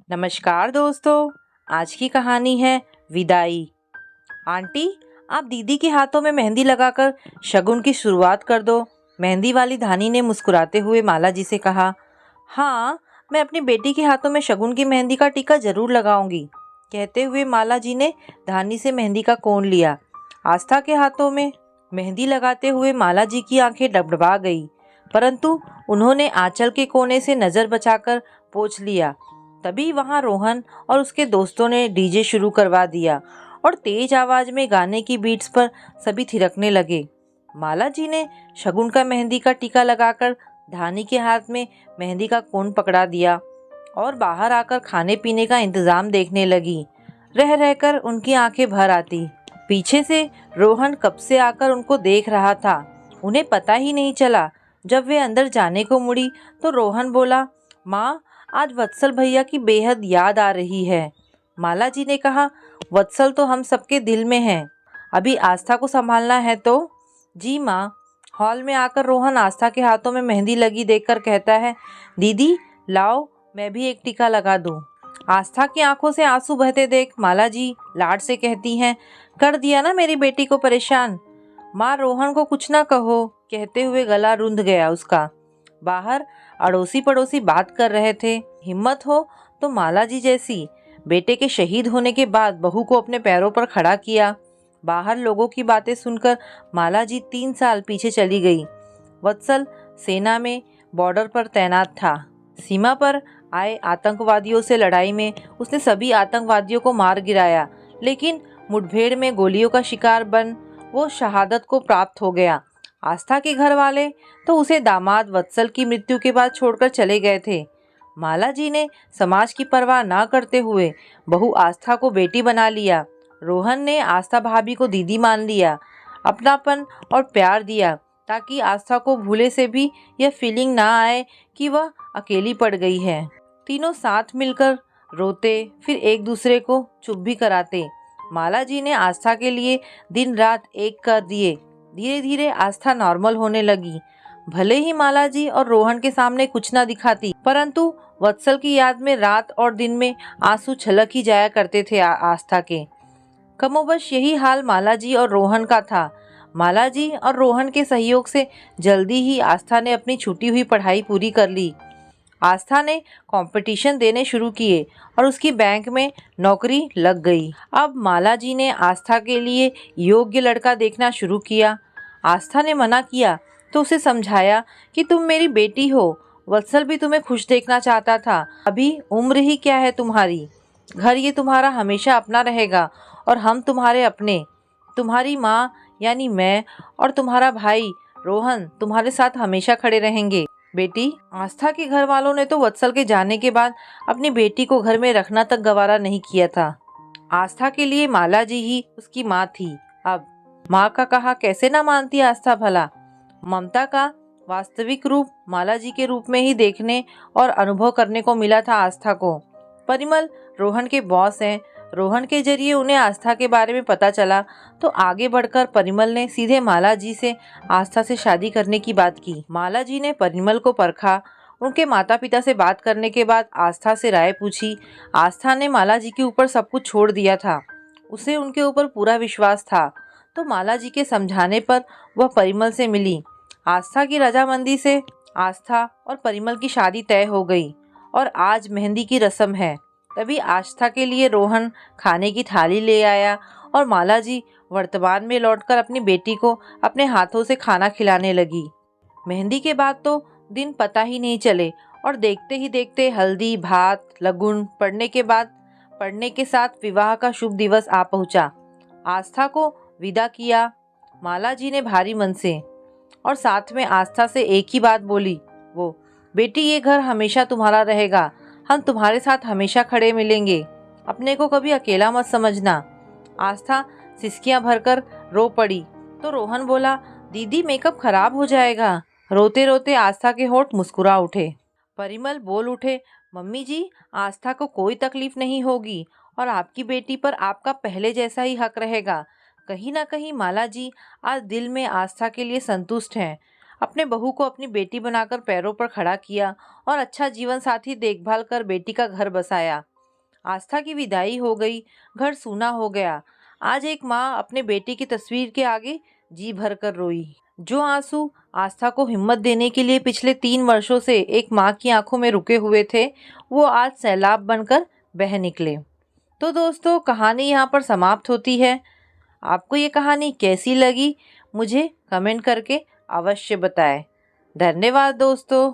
नमस्कार दोस्तों। आज की कहानी है विदाई। आंटी, आप दीदी के हाथों में मेहंदी लगाकर शगुन की शुरुआत कर दो। मेहंदी वाली धानी ने मुस्कुराते हुए माला जी से कहा। हाँ, मैं अपनी बेटी के हाथों में शगुन की मेहंदी का टीका जरूर लगाऊंगी। कहते हुए माला जी ने धानी से मेहंदी का कोन लिया। आस्था के हाथों में मेहंदी लगाते हुए माला जी की आंखें डबडबा गई, परंतु उन्होंने आंचल के कोने से नज़र बचाकर पोंछ लिया। तभी वहां रोहन और उसके दोस्तों ने डीजे शुरू करवा दिया और तेज आवाज में गाने की बीट्स पर सभी थिरकने लगे। माला जी ने शगुन का मेहंदी का टीका लगाकर धानी के हाथ में मेहंदी का कोन पकड़ा दिया और बाहर आकर खाने पीने का इंतजाम देखने लगी। रह रहकर उनकी आंखें भर आती। पीछे से रोहन कब से आकर उनको देख रहा था, उन्हें पता ही नहीं चला। जब वे अंदर जाने को मुड़ी तो रोहन बोला, माँ, आज वत्सल भैया की बेहद याद आ रही है। माला जी ने कहा, वत्सल तो हम सबके दिल में है, अभी आस्था को संभालना है तो। जी माँ। हॉल में आकर रोहन आस्था के हाथों में मेहंदी लगी देखकर कहता है, दीदी लाओ, मैं भी एक टीका लगा दूं। आस्था की आंखों से आंसू बहते देख माला जी लाड से कहती हैं, कर दिया ना मेरी बेटी को परेशान। माँ, रोहन को कुछ ना कहो, कहते हुए गला रुंध गया उसका। बाहर अड़ोसी पड़ोसी बात कर रहे थे। हिम्मत हो तो माला जी जैसी बेटे के शहीद होने के बाद बहू को अपने पैरों पर खड़ा किया। बाहर लोगों की बातें सुनकर माला जी 3 साल पीछे चली गई। वत्सल सेना में बॉर्डर पर तैनात था। सीमा पर आए आतंकवादियों से लड़ाई में उसने सभी आतंकवादियों को मार गिराया, लेकिन मुठभेड़ में गोलियों का शिकार बन वो शहादत को प्राप्त हो गया। आस्था के घर वाले तो उसे दामाद वत्सल की मृत्यु के बाद छोड़कर चले गए थे। माला जी ने समाज की परवाह न करते हुए बहू आस्था को बेटी बना लिया। रोहन ने आस्था भाभी को दीदी मान लिया, अपनापन और प्यार दिया, ताकि आस्था को भूले से भी यह फीलिंग ना आए कि वह अकेली पड़ गई है। तीनों साथ मिलकर रोते, फिर एक दूसरे को चुप भी कराते। माला जी ने आस्था के लिए दिन रात एक कर दिए। धीरे धीरे आस्था नॉर्मल होने लगी। भले ही माला जी और रोहन के सामने कुछ ना दिखाती, परंतु वत्सल की याद में रात और दिन में आंसू छलक ही जाया करते थे आस्था के। कमोबश यही हाल माला जी और रोहन का था। माला जी और रोहन के सहयोग से जल्दी ही आस्था ने अपनी छूटी हुई पढ़ाई पूरी कर ली। आस्था ने कंपटीशन देने शुरू किए और उसकी बैंक में नौकरी लग गई। अब माला जी ने आस्था के लिए योग्य लड़का देखना शुरू किया। आस्था ने मना किया तो उसे समझाया कि तुम मेरी बेटी हो, वत्सल भी तुम्हें खुश देखना चाहता था। अभी उम्र ही क्या है तुम्हारी, घर ये तुम्हारा हमेशा अपना रहेगा और हम तुम्हारे अपने। तुम्हारी माँ यानी मैं और तुम्हारा भाई रोहन तुम्हारे साथ हमेशा खड़े रहेंगे। बेटी, आस्था के घर वालों ने तो वत्सल के जाने के बाद अपनी बेटी को घर में रखना तक गवारा नहीं किया था। आस्था के लिए माला जी ही उसकी माँ थी। अब माँ का कहा कैसे ना मानती आस्था भला। ममता का वास्तविक रूप माला जी के रूप में ही देखने और अनुभव करने को मिला था आस्था को। परिमल रोहन के बॉस हैं। रोहन के जरिए उन्हें आस्था के बारे में पता चला तो आगे बढ़कर परिमल ने सीधे माला जी से आस्था से शादी करने की बात की। माला जी ने परिमल को परखा। उनके माता पिता से बात करने के बाद आस्था से राय पूछी। आस्था ने माला जी के ऊपर सब कुछ छोड़ दिया था। उसे उनके ऊपर पूरा विश्वास था, तो माला जी के समझाने पर वह परिमल से मिली। आस्था की रजामंदी से आस्था और परिमल की शादी तय हो गई और आज मेहंदी की रस्म है। तभी आस्था के लिए रोहन खाने की थाली ले आया और माला जी वर्तमान में लौटकर अपनी बेटी को अपने हाथों से खाना खिलाने लगी। मेहंदी के बाद तो दिन पता ही नहीं चले और देखते ही देखते हल्दी, भात, लगुन पड़ने के साथ विवाह का शुभ दिवस आ पहुंचा। आस्था को विदा किया माला जी ने भारी मन से, और साथ में आस्था से एक ही बात बोली, वो बेटी, ये घर हमेशा तुम्हारा रहेगा, हम तुम्हारे साथ हमेशा खड़े मिलेंगे, अपने को कभी अकेला मत समझना। आस्था सिसकियां भरकर रो पड़ी तो रोहन बोला, दीदी मेकअप खराब हो जाएगा। रोते रोते आस्था के होंठ मुस्कुरा उठे। परिमल बोल उठे, मम्मी जी, आस्था को कोई तकलीफ नहीं होगी और आपकी बेटी पर आपका पहले जैसा ही हक रहेगा। कहीं ना कहीं माला जी आज दिल में आस्था के लिए संतुष्ट हैं। अपने बहू को अपनी बेटी बनाकर पैरों पर खड़ा किया और अच्छा जीवन साथी देखभाल कर बेटी का घर बसाया। आस्था की विदाई हो गई, घर सूना हो गया। आज एक माँ अपने बेटे की तस्वीर के आगे जी भर कर रोई। जो आंसू आस्था को हिम्मत देने के लिए पिछले 3 वर्षों से एक माँ की आंखों में रुके हुए थे, वो आज सैलाब बनकर बह निकले। तो दोस्तों, कहानी यहाँ पर समाप्त होती है। आपको ये कहानी कैसी लगी, मुझे कमेंट करके अवश्य बताएं। धन्यवाद दोस्तों।